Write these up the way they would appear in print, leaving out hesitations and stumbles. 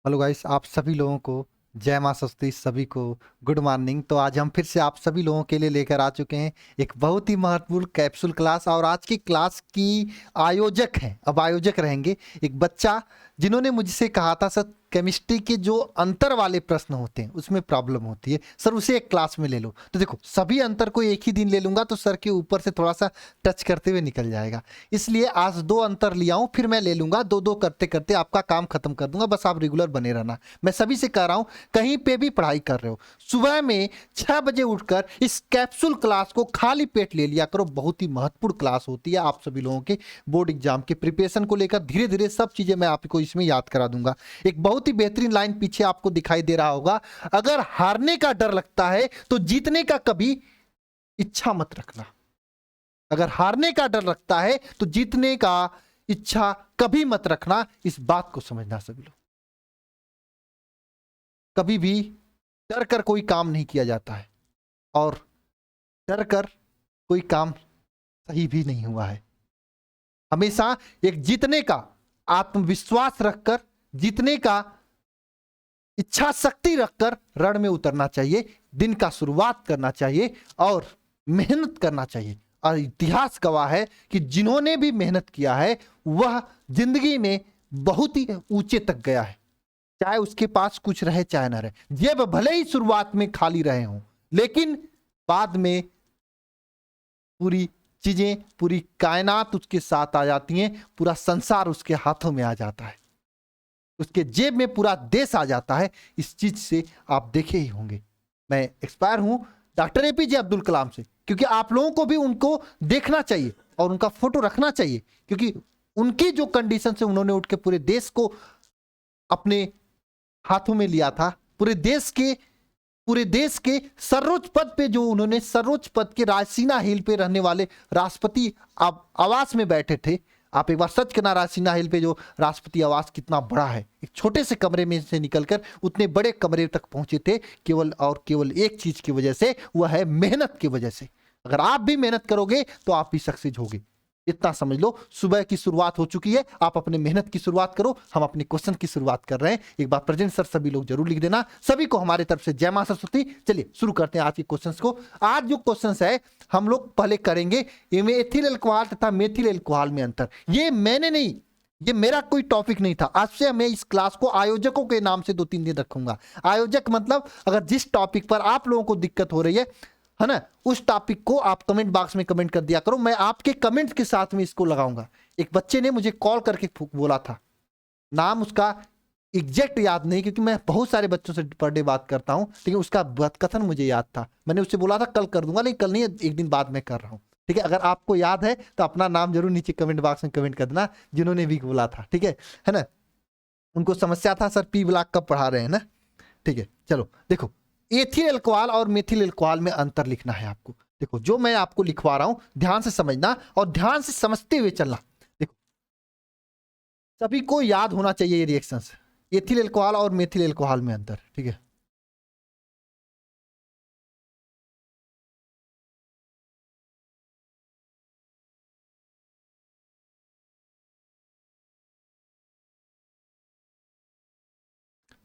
Hello guys, आप सभी लोगों को जय मां सरस्वती, सभी को गुड मॉर्निंग। तो आज हम फिर से आप सभी लोगों के लिए लेकर आ चुके हैं एक बहुत ही महत्वपूर्ण कैप्सूल क्लास। और आज की क्लास की आयोजक हैं, अब आयोजक रहेंगे एक बच्चा जिन्होंने मुझसे कहा था सर केमिस्ट्री के जो अंतर वाले प्रश्न होते हैं उसमें प्रॉब्लम होती है सर, उसे एक क्लास में ले लो। तो देखो, सभी अंतर को एक ही दिन ले लूंगा तो सर के ऊपर से थोड़ा सा टच करते हुए निकल जाएगा, इसलिए आज दो अंतर लिया हूं, फिर मैं ले लूंगा। दो दो करते करते आपका काम खत्म कर दूंगा, बस आप रेगुलर बने रहना। मैं सभी से कह रहा हूं, कहीं पे भी पढ़ाई कर रहे हो, सुबह में 6 बजे उठकर इस कैप्सूल क्लास को खाली पेट ले लिया करो। बहुत ही महत्वपूर्ण क्लास होती है आप सभी लोगों के बोर्ड एग्जाम के प्रिपरेशन को लेकर। धीरे धीरे सब चीजें मैं आपको इसमें याद करा दूंगा। एक बहुत ही बेहतरीन लाइन पीछे आपको दिखाई दे रहा होगा, अगर हारने का डर लगता है तो जीतने का कभी इच्छा मत रखना। अगर हारने का डर लगता है तो जीतने का इच्छा कभी मत रखना। इस बात को समझना सभी लोग। कभी भी डर कर कोई काम नहीं किया जाता है, और डर कर कोई काम सही भी नहीं हुआ है। हमेशा एक जीतने का आत्मविश्वास रखकर, जीतने का इच्छा शक्ति रखकर रण में उतरना चाहिए, दिन का शुरुआत करना चाहिए और मेहनत करना चाहिए। और इतिहास गवाह है कि जिन्होंने भी मेहनत किया है वह जिंदगी में बहुत ही ऊंचे तक गया है, चाहे उसके पास कुछ रहे चाहे ना रहे। जेब भले ही शुरुआत में खाली रहे हों, लेकिन बाद में पूरी चीजें, पूरी कायनात उसके साथ आ जाती हैं, पूरा संसार उसके हाथों में आ जाता है, उसके जेब में पूरा देश आ जाता है। इस चीज से आप देखे ही होंगे। मैं एक्सपायर हूं डॉक्टर एपीजे अब्दुल कलाम से, क्योंकि आप लोगों को भी उनको देखना चाहिए और उनका फोटो रखना चाहिए, क्योंकि उनकी जो कंडीशन से उन्होंने उठ के पूरे देश को अपने हाथों में लिया था, पूरे देश के सर्वोच्च पद पे, जो उन्होंने सर्वोच्च पद के रायसीना हिल पे रहने वाले राष्ट्रपति आवास में बैठे थे। आप एक बार सर्च करना रायसीना हिल पे जो राष्ट्रपति आवास कितना बड़ा है। एक छोटे से कमरे में से निकलकर उतने बड़े कमरे तक पहुंचे थे केवल और केवल एक चीज की वजह से, वह है मेहनत की वजह से। अगर आप भी मेहनत करोगे तो आप भी सक्सेस होगे, इतना समझ लो। सुबह की शुरुआत हो चुकी है, आप अपने मेहनत की शुरुआत करो, हम अपने क्वेश्चन की शुरुआत कर रहे हैं। एक बार प्रेजेंट सर सभी लोग जरूर लिख देना। सभी को हमारे तरफ से जय मां सरस्वती। चलिए शुरू करते हैं आज के क्वेश्चंस को। आज जो क्वेश्चंस है हम लोग पहले करेंगे एथिल अल्कोहल तथा मेथिल अल्कोहल में अंतर। ये मैंने नहीं, ये मेरा कोई टॉपिक नहीं था। आज से मैं इस क्लास को आयोजकों के नाम से 2-3 दिन रखूंगा। आयोजक मतलब अगर जिस टॉपिक पर आप लोगों को दिक्कत हो रही है ना, उस टॉपिक को आप कमेंट बॉक्स में कमेंट कर दिया करो, मैं आपके कमेंट्स के साथ में इसको लगाऊंगा। एक बच्चे ने मुझे कॉल करके बोला था, नाम उसका एग्जैक्ट याद नहीं, क्योंकि मैं बहुत सारे बच्चों से पर डे बात करता हूं, लेकिन उसका कथन मुझे याद था। मैंने उससे बोला था कल कर दूंगा, लेकिन कल नहीं, एक दिन बाद में कर रहा हूं। ठीक है, अगर आपको याद है तो अपना नाम जरूर नीचे कमेंट बॉक्स में कमेंट कर देना, जिन्होंने भी बोला था। ठीक है ना। उनको समस्या था सर पी ब्लॉक कब पढ़ा रहे हैं ना। ठीक है, चलो देखो, एथिल अल्कोहल और मेथिल अल्कोहल में अंतर लिखना है आपको। देखो, जो मैं आपको लिखवा रहा हूं ध्यान से समझना और ध्यान से समझते हुए चलना। देखो, सभी को याद होना चाहिए ये रिएक्शंस, एथिल अल्कोहल और मेथिल अल्कोहल में अंतर। ठीक है,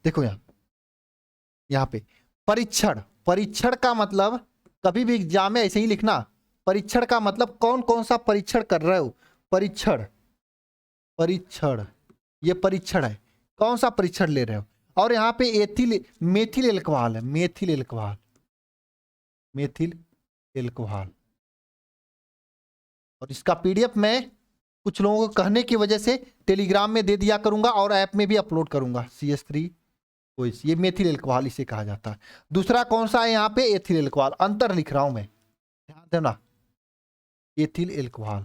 देखो यहां पे परीक्षण, परीक्षण का मतलब कभी भी एग्जाम में ऐसे ही लिखना। परीक्षण का मतलब कौन कौन सा परीक्षण कर रहे हो। परीक्षण, परीक्षण, ये परीक्षण है, कौन सा परीक्षण ले रहे हो। और यहाँ पे एथिल मेथिल अल्कोहल है, मेथिल अल्कोहल, मेथिल अल्कोहल। और इसका पीडीएफ मैं कुछ लोगों को कहने की वजह से टेलीग्राम में दे दिया करूंगा और ऐप में भी अपलोड करूंगा। CH3 OH, ये मेथिल अल्कोहल इसे कहा जाता है। दूसरा कौन सा है यहाँ पे, एथिल अल्कोहल। अंतर लिख रहा हूं मैं, ध्यान देना। एथिल अल्कोहल,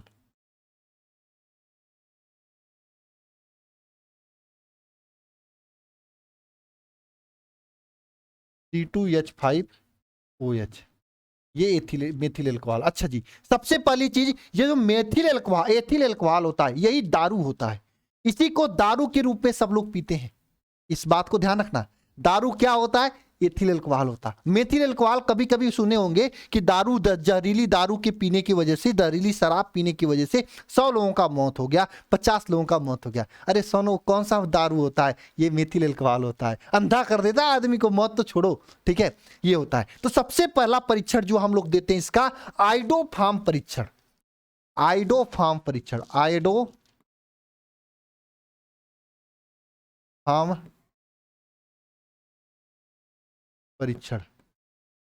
C2H5OH, ये एथिल मेथिल अल्कोहल। अच्छा जी, सबसे पहली चीज, ये जो मेथिल अल्कोहल, एथिल अल्कोहल होता है, यही दारू होता है। इसी को दारू के रूप में सब लोग पीते हैं, इस बात को ध्यान रखना। दारू क्या होता है, एथिल अल्कोहल होता है। मेथिल अल्कोहल कभी कभी सुने होंगे कि दारू, जहरीली दारू के पीने की वजह से, जहरीली शराब पीने की वजह से 100 लोगों का मौत हो गया, 50 लोगों का मौत हो गया। अरे सोनो, कौन सा दारू होता है? ये मेथिल अल्कोहल होता है। अंधा कर देता है आदमी को, मौत तो छोड़ो, ठीक है, ये होता है। तो सबसे पहला परीक्षण जो हम लोग देते हैं इसका आइडोफार्म परीक्षण। आइडोफार्म परीक्षण, आइडोफार्म परीक्षण।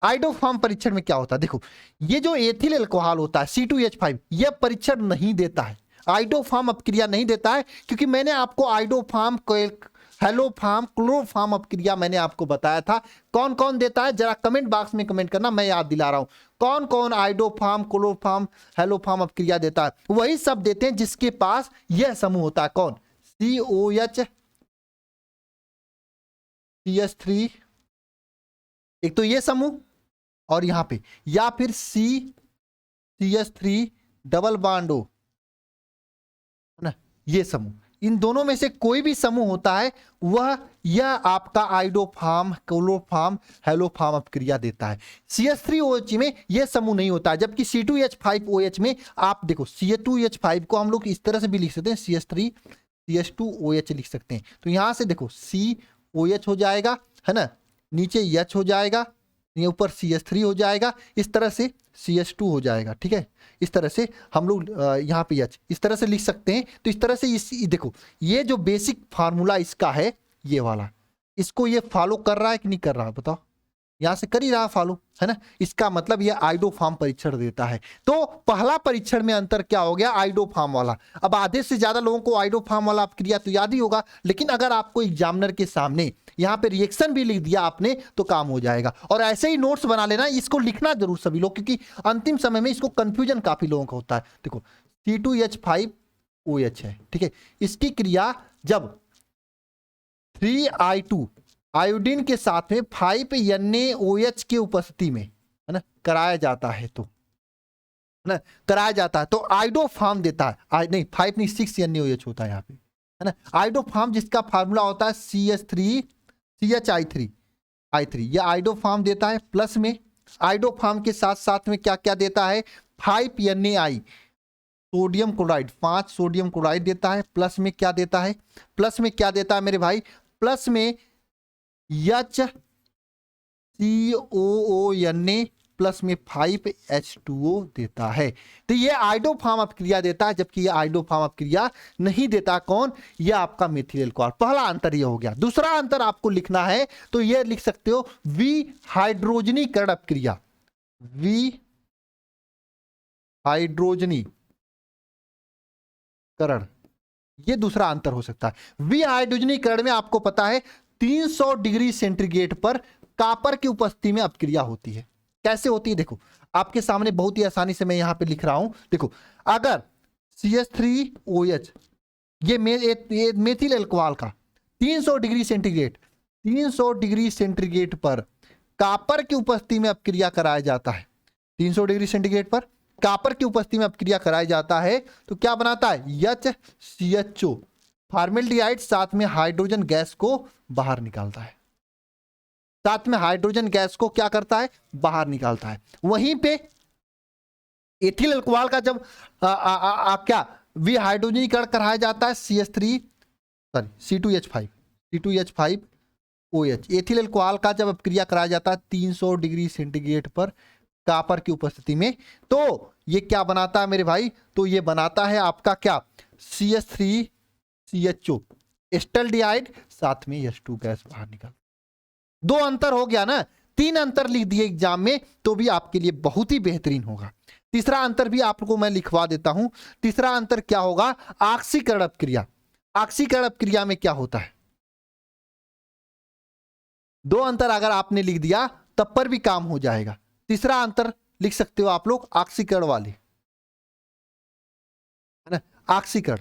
आइडोफार्म परीक्षण में क्या होता है? देखो, ये जो एथिल अल्कोहल होता है C2H5, यह परीक्षण नहीं देता है, आइडोफार्म अपक्रिया नहीं देता है, क्योंकि मैंने आपको आइडोफार्म, हेलोफार्म, क्लोरोफार्म अपक्रिया मैंने आपको बताया था। कौन कौन देता है जरा कमेंट बॉक्स में कमेंट करना, मैं याद दिला रहा हूं। कौन कौन आइडोफार्म, क्लोरोफार्म, हेलोफार्म अपक्रिया देता है? वही सब देते हैं जिसके पास यह समूह होता है। कौन? COH, CH3, एक तो ये समूह, और यहां पे, या फिर CH3 डबल बॉन्ड O, ना, ये समूह। इन दोनों में से कोई भी समूह होता है वह यह आपका आइडोफार्म, क्लोरोफार्म, हेलोफार्म अपक्रिया देता है। CH3OH में यह समूह नहीं होता है, जबकि C2H5OH में आप देखो, C2H5 को हम लोग इस तरह से भी लिख सकते हैं, CH3CH2OH लिख सकते हैं। तो यहां से देखो COH हो जाएगा, है ना, नीचे H हो जाएगा, ये ऊपर CH3 हो जाएगा, इस तरह से CH2 हो जाएगा, ठीक है। इस तरह से हम लोग यहाँ पे H इस तरह से लिख सकते हैं। तो इस तरह से देखो, ये जो बेसिक फार्मूला इसका है ये वाला, इसको ये फॉलो कर रहा है कि नहीं कर रहा, बताओ? यहां से कर ही रहा फॉलो, है ना। इसका मतलब ये आइडोफार्म परीक्षण देता है। तो पहला परीक्षण में अंतर क्या हो गया? आइडोफार्म वाला। अब आधे से ज्यादा लोगों को आइडोफार्म वाला अपक्रिया तो याद ही होगा, लेकिन अगर आपको एग्जामिनर के सामने यहाँ पे रिएक्शन भी लिख दिया आपने तो काम हो जाएगा। और ऐसे ही नोट्स बना लेना, इसको लिखना जरूर सभी लोग, क्योंकि अंतिम समय में इसको कंफ्यूजन काफी लोगों का होता है। देखो C2H5OH है, ठीक है, इसकी क्रिया जब 3I2 आयोडीन के साथ में 5NaOH की उपस्थिति में, है ना, कराया जाता है, तो है ना, कराया जाता है, तो आइडोफार्म देता है। नहीं, 5 नहीं, 6NaOH होता है यहाँ पे, है ना। आइडोफार्म जिसका फार्मूला होता है CH3 ये आइडोफार्म देता है। प्लस में आइडोफार्म के साथ साथ में क्या क्या देता है? 5NaI sodium chloride, 5 sodium chloride देता है। प्लस में क्या देता है? प्लस में क्या देता है मेरे भाई? प्लस में HCOONA प्लस में 5H2O देता है। तो ये आइडोफार्म अपक्रिया देता है, जबकि ये आइडोफार्म अपक्रिया नहीं देता। कौन? ये आपका मेथिल अल्कोहल। पहला अंतर ये हो गया। दूसरा अंतर आपको लिखना है तो ये लिख सकते हो विहाइड्रोजनीकरण अपक्रिया, विहाइड्रोजनीकरण, ये दूसरा अंतर हो सकता है। विहाइड्रोजनीकरण में आपको पता है 300 डिग्री सेंटीग्रेड पर कॉपर की उपस्थिति में अपक्रिया होती है। कैसे होती है? देखो, आपके सामने बहुत ही आसानी से मैं यहां पे लिख रहा हूं। देखो, अगर CH3OH ये मेथिल अल्कोहल का 300 डिग्री सेंटीग्रेड पर कॉपर की उपस्थिति में अपक्रिया कराया जाता है, 300 डिग्री सेंटीग्रेड पर कॉपर की उपस्थिति में अपक्रिया कराया जाता है, तो क्या बनाता है? HCHO फॉर्मेल्डिहाइड, साथ में हाइड्रोजन गैस को बाहर निकालता है। साथ में हाइड्रोजन गैस को क्या करता है? बाहर निकालता है। वहीं पे एथिल अल्कोहल का जब क्या विहाइड्रोजनीकरण कराया जाता है C2H5OH, एथिल अल्कोहल का जब अपक्रिया कराया जाता है 300 डिग्री सेंटीग्रेड पर कॉपर की उपस्थिति में, तो ये क्या बनाता है मेरे भाई? तो ये बनाता है आपका क्या? CH3CHO एस्टल्डिहाइड, साथ में H2 गैस बाहर निकल। दो अंतर हो गया ना, 3 अंतर लिख दिए एग्जाम में तो भी आपके लिए बहुत ही बेहतरीन होगा। तीसरा अंतर भी आपको मैं लिखवा देता हूं। तीसरा अंतर क्या होगा? ऑक्सीकरण अपक्रिया। ऑक्सीकरण अपक्रिया में क्या होता है? 2 अंतर अगर आपने लिख दिया तब पर भी काम हो जाएगा। तीसरा अंतर लिख सकते हो आप लोग ऑक्सीकरण वाले, है ना, ऑक्सीकरण।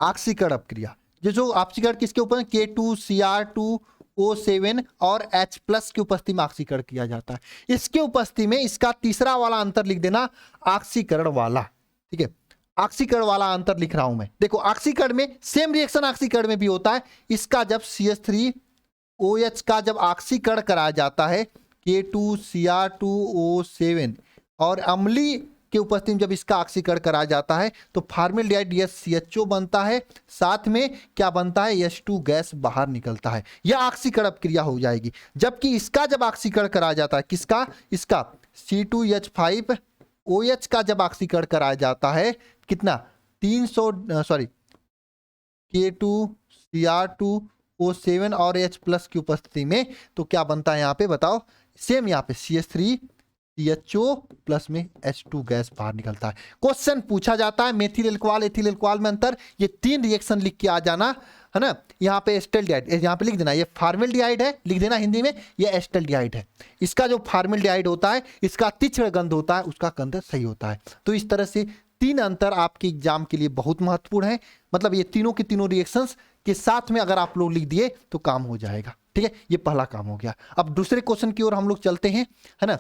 ऑक्सीकरण अपक्रिया, जो ऑक्सीकरण किसके ऊपर? K2Cr2O7 और H+ की उपस्थिति में ऑक्सीकरण किया जाता है। इसके उपस्थिति में इसका तीसरा वाला अंतर लिख देना, ऑक्सीकरण वाला, ठीक है। ऑक्सीकरण वाला अंतर लिख रहा हूं मैं। देखो ऑक्सीकरण में सेम रिएक्शन ऑक्सीकरण में भी होता है। इसका जब CH3OH का जब ऑक्सीकरण कराया जाता है K2Cr2O7 और अम्लीय के उपस्थिति में जब इसका ऑक्सीकरण कराया जाता है तो फॉर्मेल्डिहाइड CHO बनता है, साथ में क्या बनता है, H2 गैस बाहर निकलता है। यह ऑक्सीकरण क्रिया हो जाएगी। जबकि इसका जब ऑक्सीकरण कराया जाता है, किसका, इसका C2H5OH का जब ऑक्सीकरण कराया जाता है, कितना 300 सॉरी K2Cr2O7 और H+ की उपस्थिति में, तो क्या बनता है यहाँ पे बताओ, सेम यहाँ पे CH3CHO प्लस में H2 गैस बाहर निकलता है। क्वेश्चन पूछा जाता है मेथिल एल्कोहल एथिल एल्कोहल में अंतर, ये 3 रिएक्शन लिख के आ जाना है ना। यहाँ पे एस्टल्डिहाइड, यहाँ पे लिख देना ये फॉर्मेल्डिहाइड है, लिख देना हिंदी में ये एस्टल्डिहाइड है। इसका जो फॉर्मेल्डिहाइड होता है इसका तीक्ष्ण गंध होता है, उसका गंध सही होता है। तो इस तरह से 3 अंतर आपके एग्जाम के लिए बहुत महत्वपूर्ण है। मतलब ये तीनों के तीनों रिएक्शंस के साथ में अगर आप लोग लिख दिए तो काम हो जाएगा। ठीक है, ये पहला काम हो गया। अब दूसरे क्वेश्चन की ओर हम लोग चलते हैं, है ना।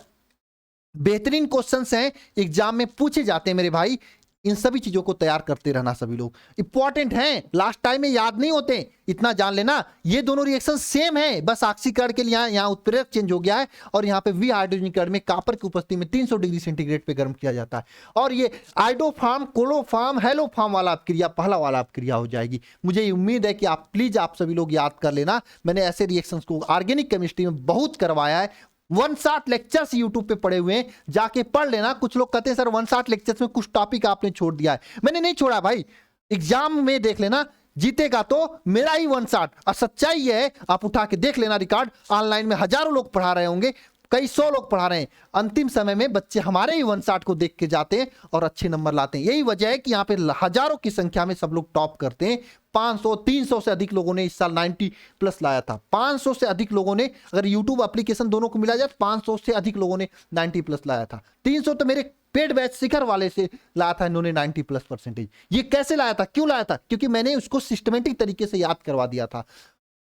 बेहतरीन क्वेश्चंस हैं, एग्जाम में पूछे जाते हैं मेरे भाई। इन सभी चीजों को तैयार करते रहना, सभी लोग इंपॉर्टेंट हैं, लास्ट टाइम में याद नहीं होते, इतना जान लेना। ये दोनों रिएक्शन सेम है, बस ऑक्सीकरण के लिए यहाँ उत्प्रेरक चेंज हो गया है और यहाँ पे वी हाइड्रोजनीकरण में कॉपर की उपस्थिति में 300 डिग्री सेंटीग्रेड पे गर्म किया जाता है। और ये आइडोफार्म, कोलोफार्म, हेलोफार्म वाला क्रिया, पहला वाला क्रिया हो जाएगी। मुझे उम्मीद है कि आप प्लीज आप सभी लोग याद कर लेना। मैंने ऐसे रिएक्शन को ऑर्गेनिक केमिस्ट्री में बहुत करवाया है। 160 लेक्चर्स यूट्यूब पे पड़े हुए हैं, जाके पढ़ लेना। कुछ लोग कहते हैं सर 160 लेक्चर्स में कुछ टॉपिक आपने छोड़ दिया है। मैंने नहीं छोड़ा भाई, एग्जाम में देख लेना, जीतेगा तो मेरा ही 160। और सच्चाई ये है, आप उठा के देख लेना रिकॉर्ड, ऑनलाइन में हजारों लोग पढ़ा रहे होंगे, कई 100 लोग पढ़ा रहे हैं। अंतिम समय में बच्चे हमारे ही 160 को देख के जाते हैं और अच्छे नंबर लाते हैं। यही वजह है कि यहाँ पे हजारों की संख्या में सब लोग टॉप करते हैं। 500 300 से अधिक लोगों ने इस साल 90+ लाया था। 500 से अधिक लोगों ने, अगर यूट्यूब एप्लीकेशन दोनों को मिला जाए तो 500 से अधिक लोगों ने 90+ लाया था। 300 तो मेरे पेड बैच शिखर वाले से लाया था इन्होंने 90+%। ये कैसे लाया था, क्यों लाया था, क्योंकि मैंने उसको सिस्टमेटिक तरीके से याद करवा दिया था।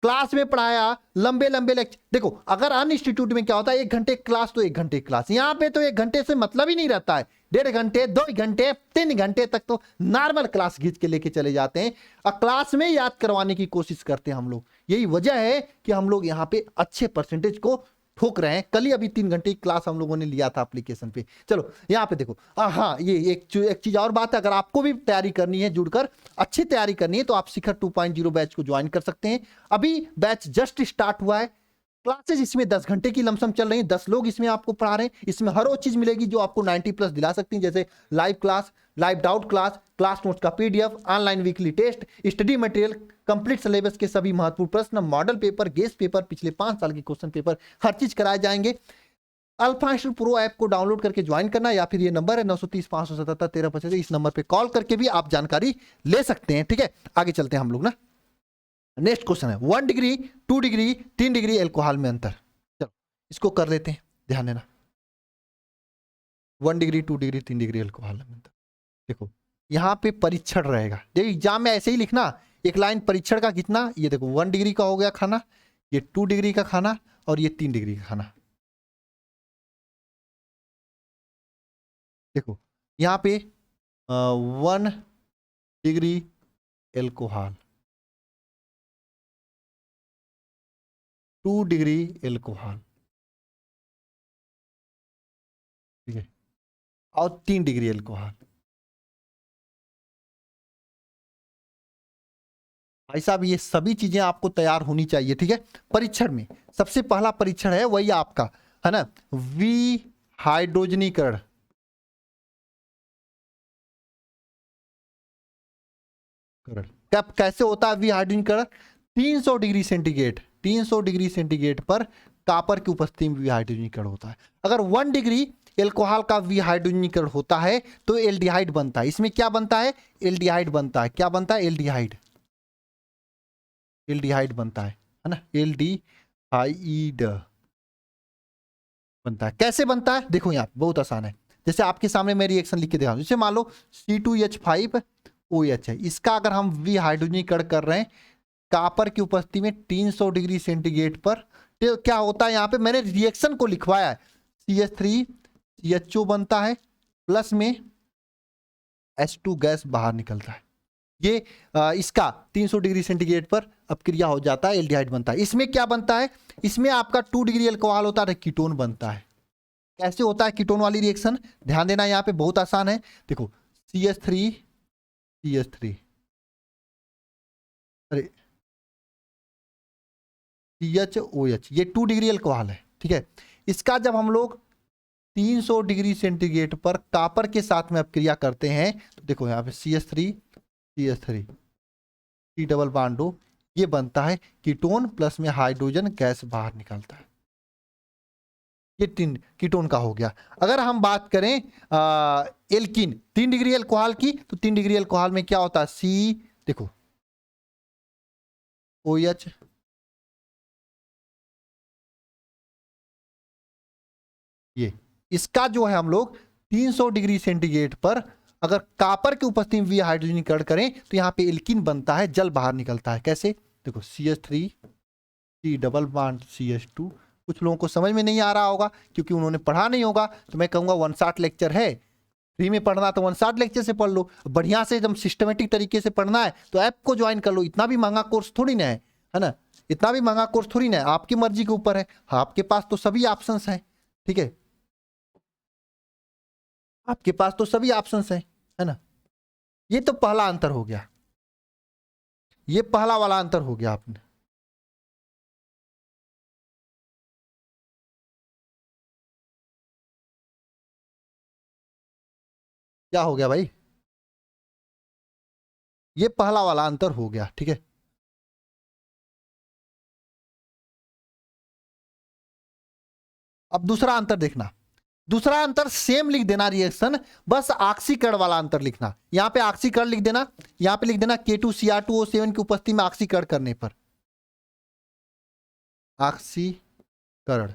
क्लास में पढ़ाया, लंबे लंबे लेक्चर। देखो अगर अन्य इंस्टीट्यूट में क्या होता है, 1 घंटे क्लास तो 1 घंटे क्लास, यहाँ पे तो 1 घंटे से मतलब ही नहीं रहता है। 1.5 घंटे, 2 घंटे, 3 घंटे तक तो नॉर्मल क्लास खींच के लेके चले जाते हैं और क्लास में याद करवाने की कोशिश करते हैं हम लोग। यही वजह है कि हम लोग यहाँ पे अच्छे परसेंटेज को ठोक रहे हैं। कल ही अभी 3 घंटे की क्लास हम लोगों ने लिया था एप्लीकेशन पे। चलो यहाँ पे देखो, हाँ ये एक चीज और बात है, अगर आपको भी तैयारी करनी है, जुड़कर अच्छी तैयारी करनी है, तो आप शिखर 2.0 बैच को ज्वाइन कर सकते हैं। अभी बैच जस्ट स्टार्ट हुआ है। क्लासेज इसमें 10 घंटे की लमसम चल रही है, 10 लोग इसमें आपको पढ़ा रहे हैं। इसमें हर वो चीज मिलेगी जो आपको 90+ दिला सकती है, जैसे live class, live doubt class, class notes का PDF, online weekly test, study material, complete syllabus के सभी महत्वपूर्ण प्रश्न, मॉडल पेपर, गेस्ट पेपर, पिछले 5 साल के क्वेश्चन पेपर, हर चीज कराए जाएंगे। अल्फा इंस्टीट्यूट प्रो ऐप को डाउनलोड करके ज्वाइन करना, या फिर ये नंबर है 930-577-1375, इस नंबर पे कॉल करके भी आप जानकारी ले सकते हैं। ठीक है, आगे चलते हैं हम लोग ना। नेक्स्ट क्वेश्चन है 1 डिग्री, 2 डिग्री, 3 डिग्री एल्कोहल में अंतर। चलो इसको कर लेते हैं, ध्यान देना। 1 डिग्री, 2 डिग्री, 3 डिग्री एल्कोहल में अंतर। देखो यहाँ पे परीक्षण रहेगा, देखो एग्जाम में ऐसे ही लिखना, एक लाइन परीक्षण का कितना, ये देखो 1 डिग्री का हो गया खाना, ये 2 डिग्री का खाना और ये 3 डिग्री का खाना। देखो यहाँ पे 1 डिग्री एल्कोहल, 2 डिग्री एल्कोहल, ठीक है, और 3 डिग्री एल्कोहल। भाई साहब ये सभी चीजें आपको तैयार होनी चाहिए। ठीक है, परीक्षण में सबसे पहला परीक्षण है वही आपका, है ना, विहाइड्रोजनीकरण। कब कैसे होता है विहाइड्रोजनीकरण? 300 डिग्री सेंटीग्रेड, 300 डिग्री सेंटीग्रेड पर कॉपर की उपस्थिति में विहाइड्रोजनीकरण होता है। अगर 1 डिग्री एल्कोहल का विहाइड्रोजनीकरण होता है तो एल्डिहाइड बनता है। इसमें क्या बनता है? एल्डिहाइड बनता है। क्या बनता है? एल्डिहाइड, एल्डिहाइड बनता है ना, एल्डिहाइड बनता है। कैसे बनता है? देखो यहाँ बहुत आसान है, जैसे आपके सामने मैं रिएक्शन लिख के दिखा, जैसे मान लो C2H5OH है, इसका अगर हम विहाइड्रोजनीकरण कर रहे हैं कॉपर की उपस्थिति में 300 डिग्री सेंटीग्रेड पर, तो क्या होता है यहाँ पे मैंने रिएक्शन को लिखवाया है, CH3CHO बनता है प्लस में H2 गैस बाहर निकलता है। ये इसका 300 डिग्री सेंटीग्रेड पर अपक्रिया हो जाता है, एल्डिहाइड बनता है। इसमें क्या बनता है, इसमें आपका 2 डिग्री अल्कोहल होता है, कीटोन बनता है। कैसे होता है कीटोन वाली रिएक्शन, ध्यान देना, यहाँ पे बहुत आसान है। देखो CH3 CH3 अरे CHOH, ये 2 डिग्री अल्कोहल है, ठीक है। इसका जब हम लोग 300 डिग्री सेंटीग्रेड पर कॉपर के साथ में अपक्रिया करते हैं तो देखो यहाँ पे CH3 C double bond O, ये बनता है कीटोन, प्लस में हाइड्रोजन गैस बाहर निकलता है। ये कीटोन का हो गया। अगर हम बात करें एल्कीन 3 डिग्री अल्कोहल की, तो 3 डिग्री अल्कोहल में क्या होता है, C देखो OH, ये इसका जो है हम लोग 300 डिग्री सेंटीग्रेड पर अगर कॉपर की उपस्थिति में हाइड्रोजनीकरण करें तो यहाँ पे एल्कीन बनता है, जल बाहर निकलता है। कैसे, देखो CH3 C double bond CH2। कुछ लोगों को समझ में नहीं आ रहा होगा क्योंकि उन्होंने पढ़ा नहीं होगा, तो मैं कहूँगा 160 लेक्चर है, फ्री में पढ़ना तो 160 लेक्चर से पढ़ लो। बढ़िया से एकदम सिस्टमेटिक तरीके से पढ़ना है तो ऐप को ज्वाइन कर लो। इतना भी महंगा कोर्स थोड़ी ना है ना, इतना भी महंगा कोर्स थोड़ी ना है, आपकी मर्जी के ऊपर है। आपके पास तो सभी ऑप्शंस हैं, ठीक है, आपके पास तो सभी ऑप्शंस हैं, है ना। ये तो पहला अंतर हो गया, ये पहला वाला अंतर हो गया। आपने क्या हो गया भाई, ये पहला वाला अंतर हो गया, ठीक है। अब दूसरा अंतर देखना, दूसरा अंतर सेम लिख देना रिएक्शन, बस ऑक्सीकरण वाला अंतर लिखना। यहां पे ऑक्सीकरण लिख देना, यहां पे लिख देना K2Cr2O7 की उपस्थिति में ऑक्सीकरण करने पर ऑक्सीकरण।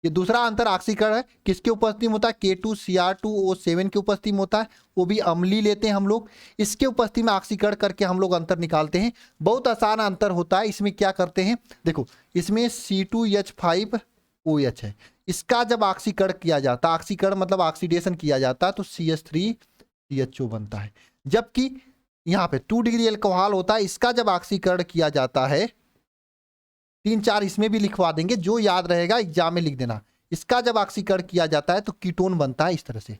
ये दूसरा अंतर ऑक्सीकरण है, किसके उपस्थिति में होता है, K2Cr2O7 की उपस्थिति में होता है, वो भी अम्लीय लेते हैं हम लोग। इसके उपस्थिति में ऑक्सीकरण करके हम लोग अंतर निकालते हैं। बहुत आसान अंतर होता है। इसमें क्या करते हैं, देखो इसमें C2H5OH है, इसका जब ऑक्सीकरण किया जाता है, ऑक्सीकरण मतलब ऑक्सीडेशन किया जाता है, तो CH3CHO बनता है। जबकि यहाँ पे 2 डिग्री अल्कोहल होता है, इसका जब ऑक्सीकरण किया जाता है, 3-4 इसमें भी लिखवा देंगे, जो याद रहेगा एग्जाम में लिख देना। इसका जब ऑक्सीकरण किया जाता है तो कीटोन बनता है इस तरह से, है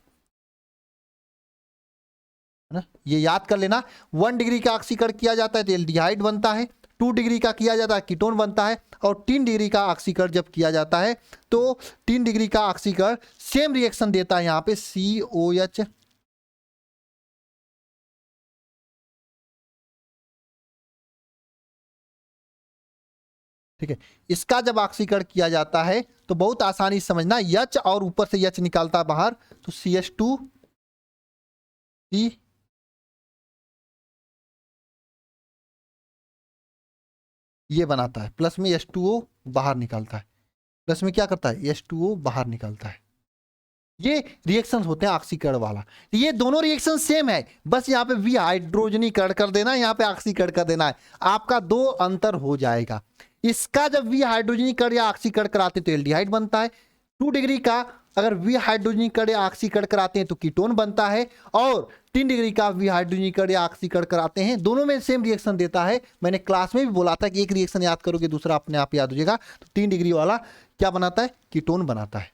ना, ये याद कर लेना। 1 डिग्री का ऑक्सीकरण किया जाता है तो एल्डिहाइड बनता है, 2 डिग्री का किया जाता है कीटोन बनता है, और 3 डिग्री का ऑक्सीकरण जब किया जाता है तो 3 डिग्री का ऑक्सीकरण सेम रिएक्शन देता है यहाँ पे COH, ठीक है। इसका जब ऑक्सीकरण किया जाता है तो बहुत आसानी से समझना, H और ऊपर से H निकालता है बाहर, तो CH2C ये बनाता है, प्लस में H2O बाहर निकालता है, प्लस में क्या करता है, H2O बाहर निकालता है। ये रिएक्शंस होते हैं ऑक्सीकरण वाला। ये दोनों रिएक्शन सेम है, बस यहाँ पे वी हाइड्रोजनीकरण कर देना है, यहाँ पे ऑक्सीकरण कर देना है, आपका 2 अंतर हो जाएगा। इसका जब वी हाइड्रोजनीकरण या ऑक्सीकरण कराते हैं तो एल्डिहाइड बनता है, 2 डिग्री का अगर वी हाइड्रोजनीकरण या ऑक्सीकरण कराते हैं तो कीटोन बनता है, और 3 डिग्री का वी हाइड्रोजनीकरण या ऑक्सीकरण कराते हैं, दोनों में सेम रिएक्शन देता है। मैंने क्लास में भी बोला था कि एक रिएक्शन याद करोगे दूसरा अपने आप याद हो जाएगा। तो 3 डिग्री वाला क्या बनाता है, कीटोन बनाता है,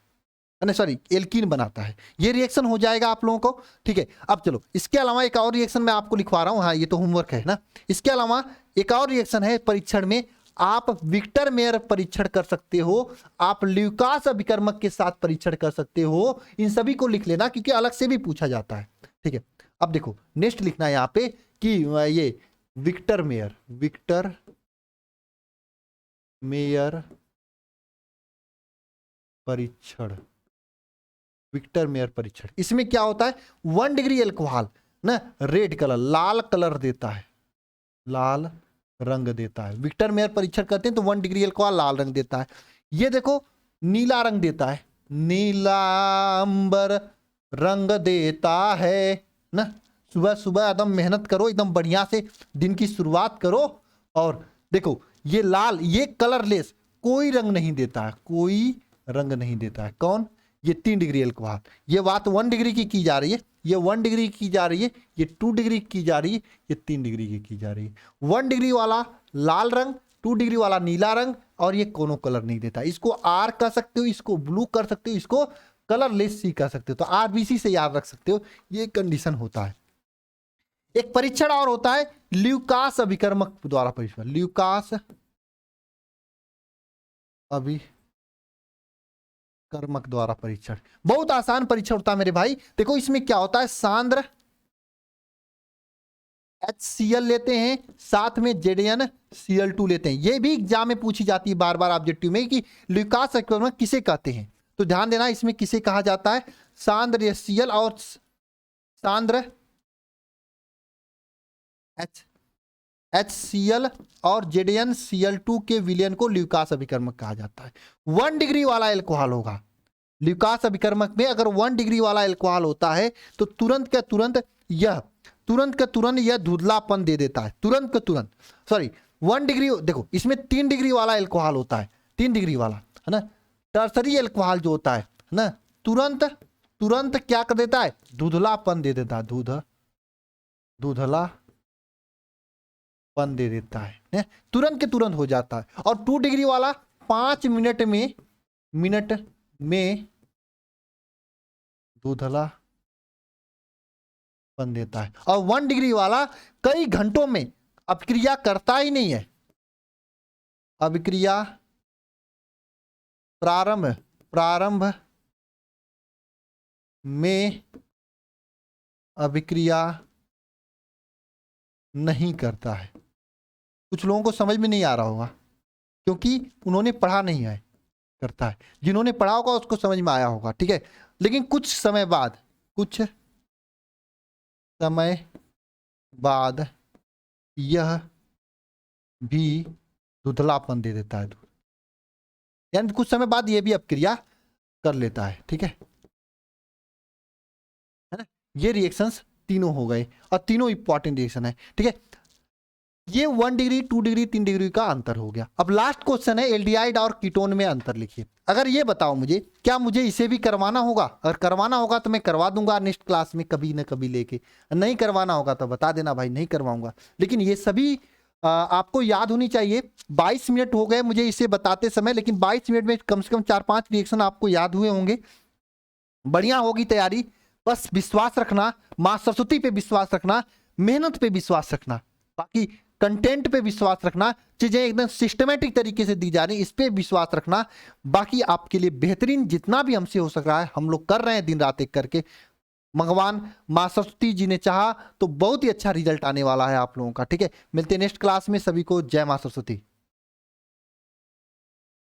सॉरी एल्कीन बनाता है। ये रिएक्शन हो जाएगा आप लोगों को, ठीक है। अब चलो इसके अलावा एक और रिएक्शन मैं आपको लिखवा रहा हूँ, हाँ ये तो होमवर्क है ना। इसके अलावा एक और रिएक्शन है परीक्षण में, आप विक्टर मेयर परीक्षण कर सकते हो, आप ल्यूकास अभिकर्मक के साथ परीक्षण कर सकते हो। इन सभी को लिख लेना क्योंकि अलग से भी पूछा जाता है, ठीक है। अब देखो नेक्स्ट लिखना है यहाँ पे कि ये विक्टर मेयर परीक्षण, विक्टर मेयर परीक्षण, इसमें क्या होता है, 1 डिग्री अल्कोहल ना रेड कलर लाल कलर देता है, लाल रंग देता है। विक्टर मेयर परीक्षण करते हैं तो 1 डिग्री अल्कोहल लाल रंग देता है। ये देखो नीला रंग देता है, नीलांबर रंग देता है ना। सुबह सुबह एकदम मेहनत करो, एकदम बढ़िया से दिन की शुरुआत करो, और देखो ये लाल, ये कलरलेस, कोई रंग नहीं देता है, कोई रंग नहीं देता है। कौन, ये 3 डिग्री अल्कोहल। ये बात 1 डिग्री की जा रही है, ये 1 डिग्री की जा रही है, ये 2 डिग्री की जा रही है, ये 3 डिग्री की जा रही है। 1 डिग्री वाला लाल रंग, 2 डिग्री वाला नीला रंग, और ये कोनो कलर नहीं देता। इसको आर कर सकते हो, इसको ब्लू कर सकते हो, इसको कलरलेस सी कर सकते हो। तो आरबीसी से याद रख सकते हो, ये कंडीशन होता है। एक परीक्षण और होता है ल्यूकास अभिकर्मक द्वारा परीक्षण। ल्यूकास अभिकर्मक द्वारा परीक्षण बहुत आसान परीक्षण होता है मेरे भाई। देखो इसमें क्या होता है, सांद्र HCl लेते हैं, साथ में ZnCl2 लेते हैं। ये भी एग्जाम में पूछी जाती है बार बार ऑब्जेक्टिव में कि ल्यूकास अभिकर्मक किसे कहते हैं। तो ध्यान देना इसमें किसे कहा जाता है, सांद्र HCl और सांद्र HCl और ZnCl2 के विलयन को ल्यूकास अभिकर्मक कहा जाता है। 1 डिग्री वाला एल्कोहल होगा ल्यूकास अभिकर्मक में। अगर 1 डिग्री वाला एल्कोहल होता है तो तुरंत का तुरंत यह धुंधलापन दे देता है। तुरंत का तुरंत, सॉरी 1 डिग्री, देखो इसमें 3 डिग्री वाला एल्कोहल होता है, 3 डिग्री वाला है ना, टर्सरी एल्कोहल जो होता है ना, तुरंत क्या कर देता है, धुंधलापन दे देता है, धुंधलापन दे देता है, तुरंत के तुरंत हो जाता है। और 2 डिग्री वाला 5 मिनट में धुंधलापन देता है। और 1 डिग्री वाला कई घंटों में अभिक्रिया करता ही नहीं है। अभिक्रिया प्रारंभ में अभिक्रिया नहीं करता है। कुछ लोगों को समझ में नहीं आ रहा होगा क्योंकि उन्होंने पढ़ा नहीं है, करता है। जिन्होंने पढ़ा होगा उसको समझ में आया होगा, ठीक है। लेकिन कुछ समय बाद यह भी धुंधलापन दे देता है, यानी कुछ समय बाद यह भी अपक्रिया कर लेता है, ठीक है ना। ये रिएक्शंस तीनों हो गए और तीनों इंपॉर्टेंट रिएक्शन है, ठीक है। ये 1 डिग्री 2 डिग्री 3 डिग्री का अंतर हो गया। अब लास्ट क्वेश्चन है एल्डिहाइड और कीटोन में अंतर लिखिए। अगर ये बताओ मुझे, क्या मुझे इसे भी करवाना होगा? अगर करवाना होगा तो मैं करवा दूंगा नेक्स्ट क्लास में कभी ना कभी लेके, नहीं करवाना होगा तो बता देना भाई नहीं करवाऊंगा। लेकिन ये सभी आपको याद होनी चाहिए। 22 मिनट हो गए मुझे इसे बताते समय, लेकिन 22 मिनट में कम से कम 4-5 रिएक्शन आपको याद हुए होंगे। बढ़िया होगी तैयारी, बस विश्वास रखना, माँ सरस्वती पे विश्वास रखना, मेहनत पे विश्वास रखना, बाकी कंटेंट पे विश्वास रखना, चीजें एकदम सिस्टमेटिक तरीके से दी जा रही इस पे विश्वास रखना। बाकी आपके लिए बेहतरीन जितना भी हमसे हो सक रहा है हम लोग कर रहे हैं, दिन रात एक करके। भगवान माँ सरस्वती जी ने चाहा तो बहुत ही अच्छा रिजल्ट आने वाला है आप लोगों का, ठीक है। मिलते हैं नेक्स्ट क्लास में, सभी को जय माँ सरस्वती।